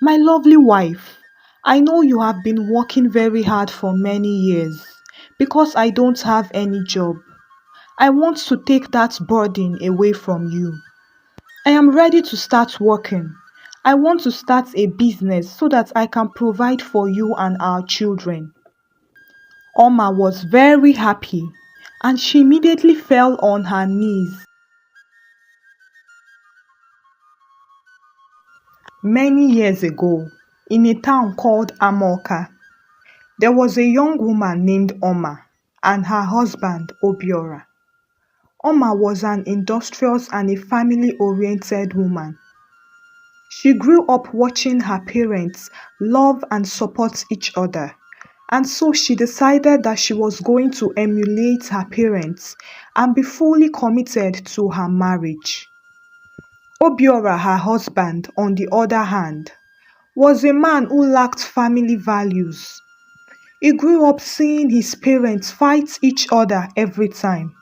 My lovely wife, I know you have been working very hard for many years because I don't have any job. I want to take that burden away from you. I am ready to start working. I want to start a business so that I can provide for you and our children. Oma was very happy and she immediately fell on her knees. Many years ago, in a town called Amoka, there was a young woman named Oma and her husband Obiora. Oma was an industrious and a family-oriented woman. She grew up watching her parents love and support each other, and so she decided that she was going to emulate her parents and be fully committed to her marriage. Obiora, her husband, on the other hand, was a man who lacked family values. He grew up seeing his parents fight each other every time.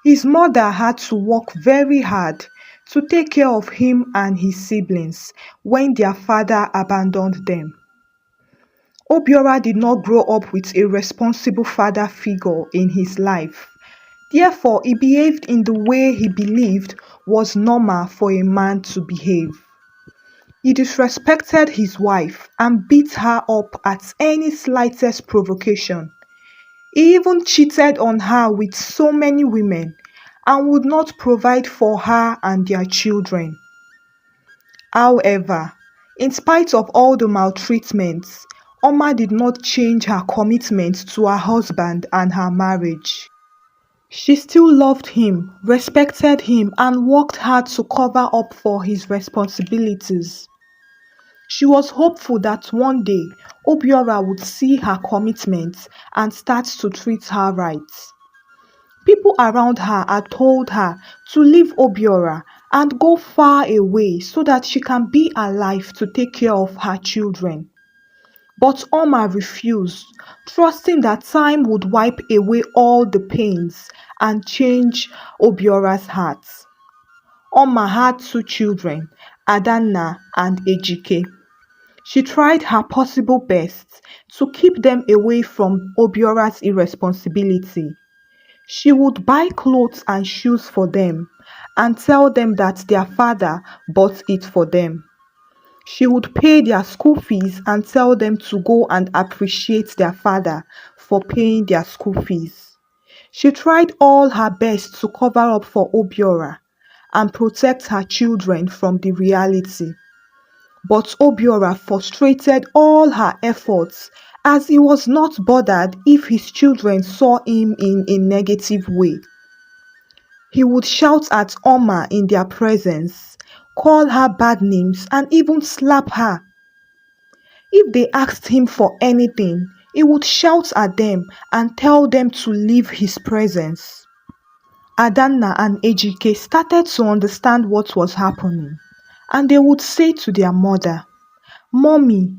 His mother had to work very hard to take care of him and his siblings when their father abandoned them. Obiora did not grow up with a responsible father figure in his life. Therefore, he behaved in the way he believed was normal for a man to behave. He disrespected his wife and beat her up at any slightest provocation. He even cheated on her with so many women and would not provide for her and their children. However, in spite of all the maltreatments, Oma did not change her commitment to her husband and her marriage. She still loved him, respected him, and worked hard to cover up for his responsibilities. She was hopeful that one day Obiora would see her commitment and start to treat her right. People around her had told her to leave Obiora and go far away so that she can be alive to take care of her children. But Oma refused, trusting that time would wipe away all the pains and change Obiora's heart. Oma had two children, Adanna and Ejike. She tried her possible best to keep them away from Obiora's irresponsibility. She would buy clothes and shoes for them and tell them that their father bought it for them. She would pay their school fees and tell them to go and appreciate their father for paying their school fees. She tried all her best to cover up for Obiora and protect her children from the reality. But Obiora frustrated all her efforts as he was not bothered if his children saw him in a negative way. He would shout at Oma in their presence, call her bad names, and even slap her. If they asked him for anything, he would shout at them and tell them to leave his presence. Adanna and Ejike started to understand what was happening, and they would say to their mother, "Mommy,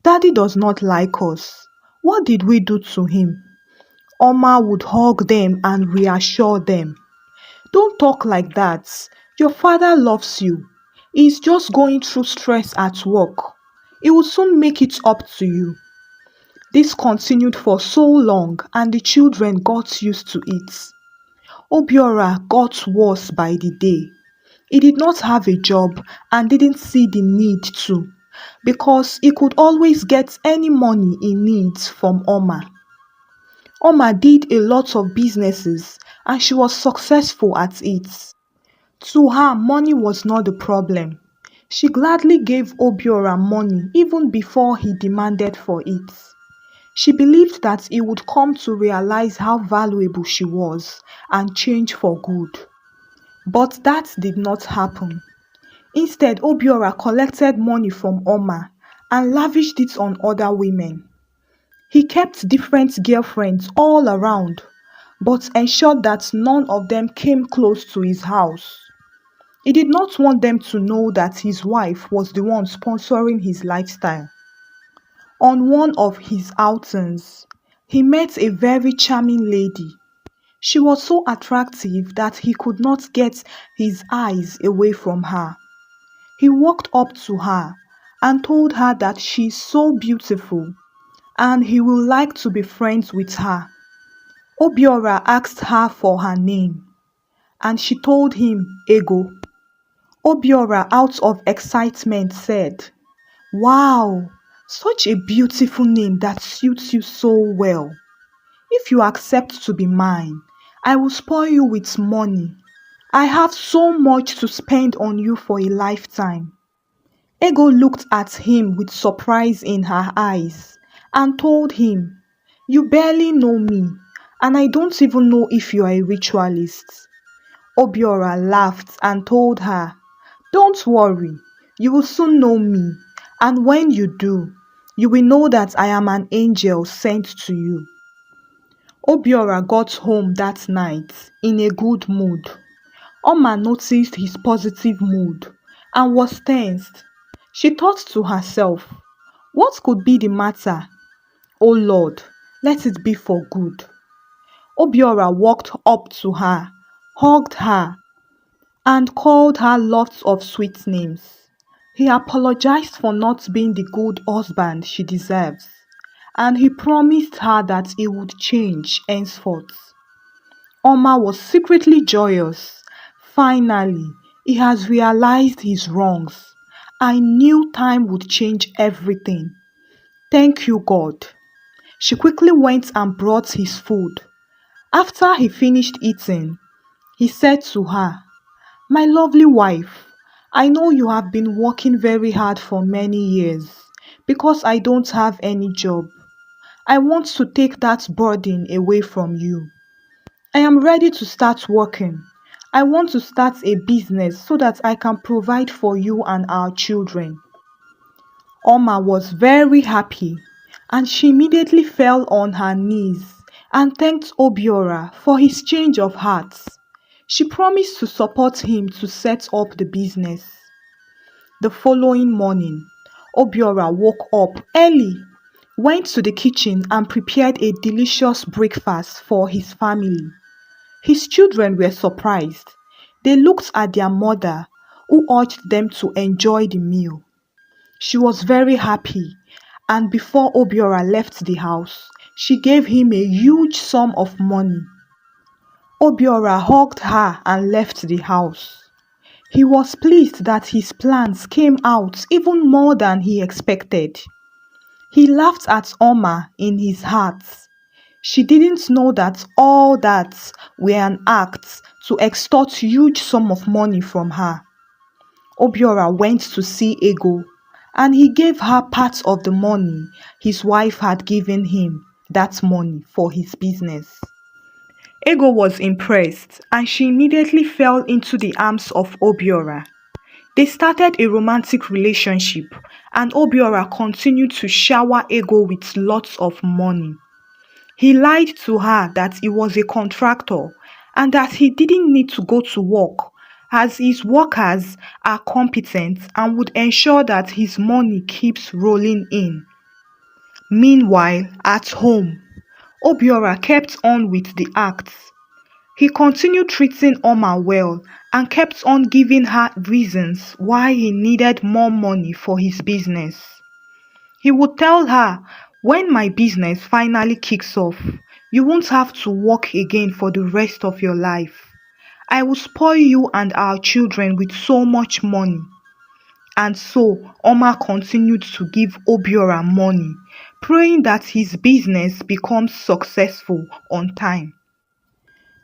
Daddy does not like us. What did we do to him?" Oma would hug them and reassure them. "Don't talk like that. Your father loves you. He's just going through stress at work. He will soon make it up to you." This continued for so long and the children got used to it. Obiora got worse by the day. He did not have a job and didn't see the need to, because he could always get any money he needs from Oma. Oma did a lot of businesses and she was successful at it. To her, money was not the problem. She gladly gave Obiora money even before he demanded for it. She believed that he would come to realize how valuable she was and change for good. But that did not happen. Instead, Obiora collected money from Oma and lavished it on other women. He kept different girlfriends all around, but ensured that none of them came close to his house. He did not want them to know that his wife was the one sponsoring his lifestyle. On one of his outings, he met a very charming lady. She was so attractive that he could not get his eyes away from her. He walked up to her and told her that she's so beautiful and he would like to be friends with her. Obiora asked her for her name and she told him Ego. Obiora, out of excitement, said, "Wow, such a beautiful name that suits you so well. If you accept to be mine, I will spoil you with money. I have so much to spend on you for a lifetime." Ego looked at him with surprise in her eyes and told him, "You barely know me, and I don't even know if you are a ritualist." Obiora laughed and told her, "Don't worry, you will soon know me, and when you do, you will know that I am an angel sent to you." Obiora got home that night in a good mood. Oma noticed his positive mood and was tensed. She thought to herself, "What could be the matter? Oh Lord, let it be for good." Obiora walked up to her, hugged her, and called her lots of sweet names. He apologized for not being the good husband she deserves, and he promised her that he would change henceforth. Oma was secretly joyous. Finally, he has realized his wrongs. I knew time would change everything. Thank you, God. She quickly went and brought his food. After he finished eating, he said to her, "My lovely wife, I know you have been working very hard for many years because I don't have any job. I want to take that burden away from you. I am ready to start working. I want to start a business so that I can provide for you and our children." Oma was very happy and she immediately fell on her knees and thanked Obiora for his change of heart. She promised to support him to set up the business. The following morning, Obiora woke up early, went to the kitchen and prepared a delicious breakfast for his family. His children were surprised. They looked at their mother, who urged them to enjoy the meal. She was very happy, and before Obiora left the house, she gave him a huge sum of money. Obiora hugged her and left the house. He was pleased that his plans came out even more than he expected. He laughed at Oma in his heart. She didn't know that all that were an act to extort huge sum of money from her. Obiora went to see Ego and he gave her part of the money his wife had given him that money for his business. Ego was impressed and she immediately fell into the arms of Obiora. They started a romantic relationship and Obiora continued to shower Ego with lots of money. He lied to her that he was a contractor and that he didn't need to go to work as his workers are competent and would ensure that his money keeps rolling in. Meanwhile, at home, Obiora kept on with the acts. He continued treating Oma well and kept on giving her reasons why he needed more money for his business. He would tell her, "When my business finally kicks off, you won't have to work again for the rest of your life. I will spoil you and our children with so much money." And so Oma continued to give Obiora money, praying that his business becomes successful on time.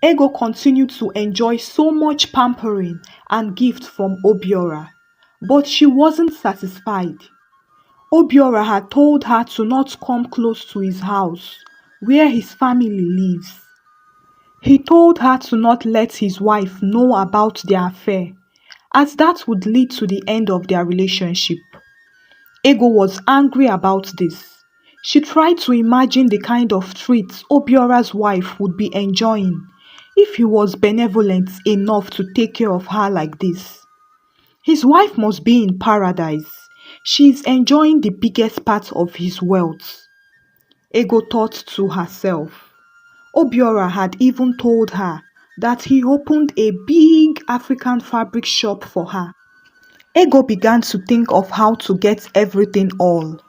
Ego continued to enjoy so much pampering and gifts from Obiora, but she wasn't satisfied. Obiora had told her to not come close to his house, where his family lives. He told her to not let his wife know about their affair, as that would lead to the end of their relationship. Ego was angry about this. She tried to imagine the kind of treats Obiora's wife would be enjoying if he was benevolent enough to take care of her like this. His wife must be in paradise. She is enjoying the biggest part of his wealth. Ego thought to herself. Obiora had even told her that he opened a big African fabric shop for her. Ego began to think of how to get everything all.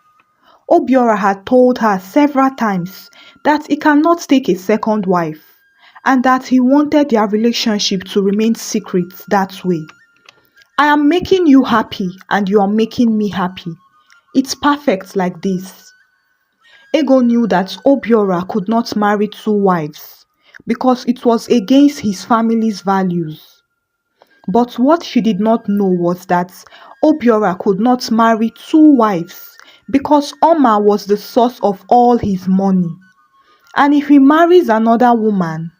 Obiora had told her several times that he cannot take a second wife and that he wanted their relationship to remain secret that way. I am making you happy and you are making me happy. It's perfect like this. Ego knew that Obiora could not marry two wives because it was against his family's values. But what she did not know was that Obiora could not marry two wives because Oma was the source of all his money. And if he marries another woman,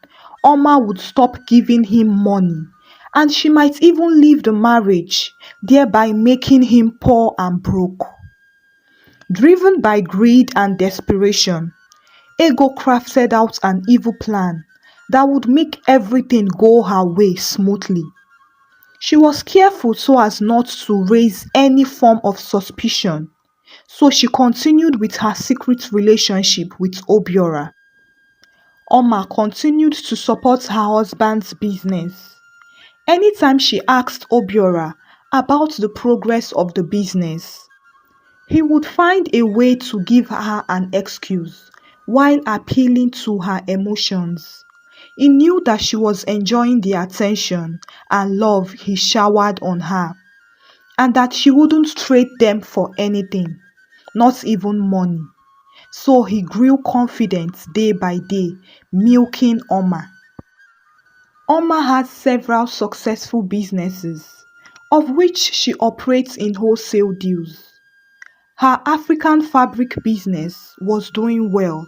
Oma would stop giving him money and she might even leave the marriage, thereby making him poor and broke. Driven by greed and desperation, Ego crafted out an evil plan that would make everything go her way smoothly. She was careful so as not to raise any form of suspicion, so she continued with her secret relationship with Obiora. Oma continued to support her husband's business. Anytime she asked Obiora about the progress of the business, he would find a way to give her an excuse while appealing to her emotions. He knew that she was enjoying the attention and love he showered on her, and that she wouldn't trade them for anything, not even money. So he grew confident day by day, milking Oma. Oma has several successful businesses, of which she operates in wholesale deals. Her African fabric business was doing well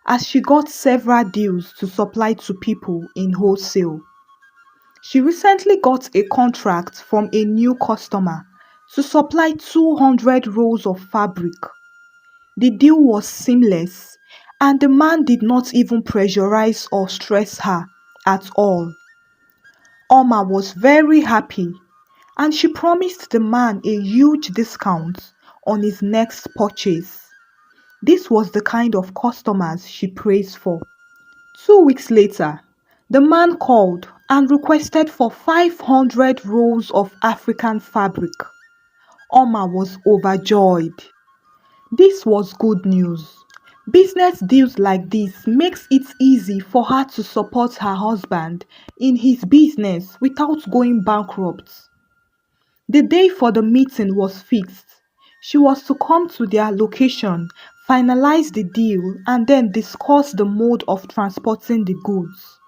as she got several deals to supply to people in wholesale. She recently got a contract from a new customer to supply 200 rolls of fabric. The deal was seamless and the man did not even pressurize or stress her at all. Oma was very happy and she promised the man a huge discount on his next purchase. This was the kind of customers she prays for. 2 weeks later, the man called and requested for 500 rolls of African fabric. Oma was overjoyed. This was good news. Business deals like this makes it easy for her to support her husband in his business without going bankrupt. The day for the meeting was fixed. She was to come to their location, finalize the deal, and then discuss the mode of transporting the goods.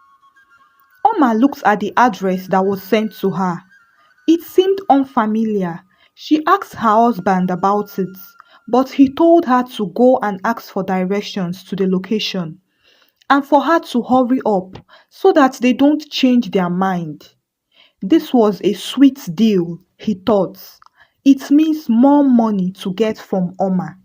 Oma looked at the address that was sent to her. It seemed unfamiliar. She asked her husband about it, but he told her to go and ask for directions to the location and for her to hurry up so that they don't change their mind. This was a sweet deal, he thought. It means more money to get from Oma.